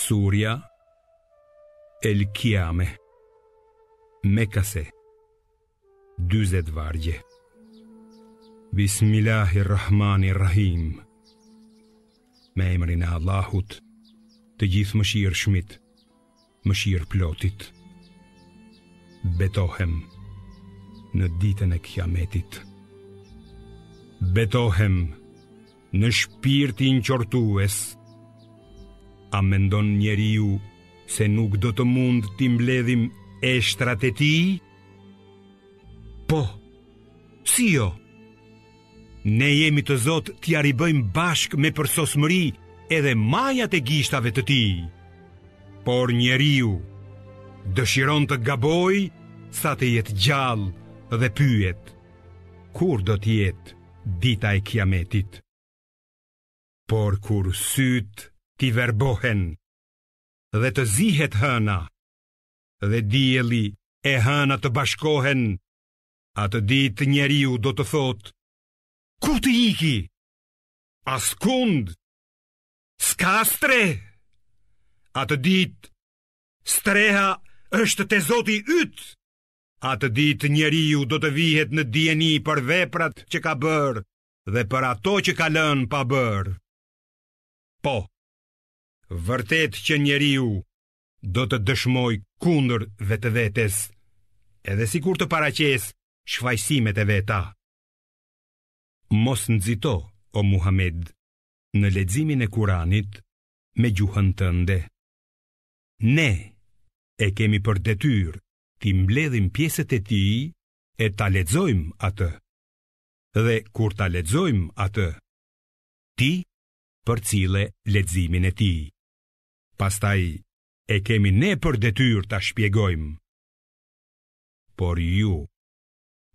Surja El Kiame, Mekase, 40 vargje. Bismillahirrahmanirrahim. Me emrin e Allahut, të gjithë mëshirshmit, mëshirë plotit. Betohem në ditën e Kiametit. Betohem në shpirtin qortues. A mendon njeriu se nuk do të mund t'i mbledhim eshtrat e tij? Po, si jo? Ne jemi të Zot t'ja ribëjmë bashk me përsosmëri edhe majat e gishtave të tij. Por njeriu dëshiron të gaboj sa të jetë gjallë dhe pyet: kur do t'jetë dita e Kiametit? Por kur syt t'i verbohen dhe të zihet hëna dhe dielli e hëna të bashkohen, atë ditë njeriu do të thotë: ku të iki? Askund, s'ka stre. Atë ditë streha është te Zoti yt. Atë ditë njeriu do të vihet në dijeni për veprat që ka bërë dhe për ato që ka lënë pa bërë. Po, vërtet që njeriu do të dëshmoj kundër vetëvetes, edhe sikur të paraqes shfaqësimet e veta. Mos nxito, o Muhammed, në leximin e Kuranit me gjuhën tënde. Ne e kemi për detyrë t'i mbledhim pjesët e tij e ta lexojmë atë. Dhe kur ta lexojmë atë, ti përcille leximin e tij. Pastaj e kemi ne për detyrë ta shpjegojmë. Por ju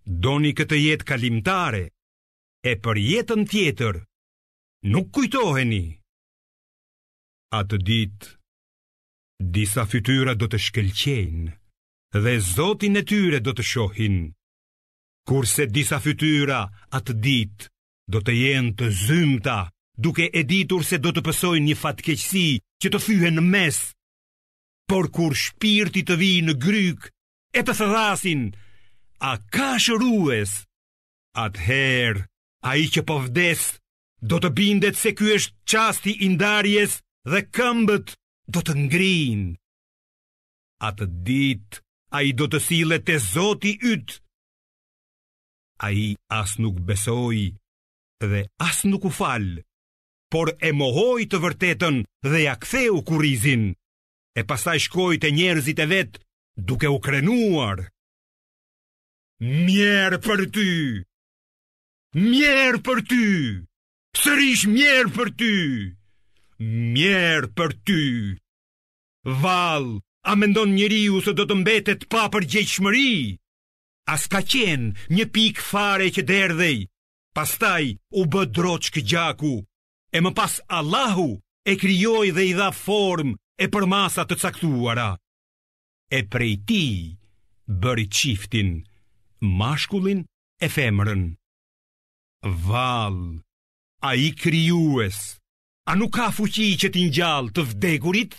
doni këtë jetë kalimtare, e për jetën tjetër nuk kujtoheni. Atë ditë disa fytyra do të shkëlqejnë dhe Zotin e tyre do të shohin, kurse disa fytyra atë ditë do të jenë të zymta, duke e ditur se do të pësojnë një fatkeqësi që të fyhen në mes. Por kur shpirti të vijë në gryk e të thëdhasin: a ka shërues? Atëherë ai që po vdes do të bindet se ky është çasti i ndarjes dhe këmbët do të ngrinë. Atë ditë ai do të sillet te Zoti yt. Ai as nuk besoi dhe as nuk u fal, por e mohoi të vërtetën dhe ja ktheu kurrizin, e pastaj shkoi te njerëzit e vet duke u krenuar. Mjerë për ty! Mjerë për ty! Sërish mjerë për ty! Mjerë për ty! Vallë, a mendon njeriu se do të mbetet pa përgjegjshmëri? As ka qenë një pikë fare që derdhej, pastaj u bë droçk gjaku, e më pas Allahu e krijoi dhe i dha formë e përmasa të caktuara. E prej tij bëri çiftin, mashkullin e femrën. Vallë, ai krijues, a nuk ka fuqi që t'i ngjallë të vdekurit?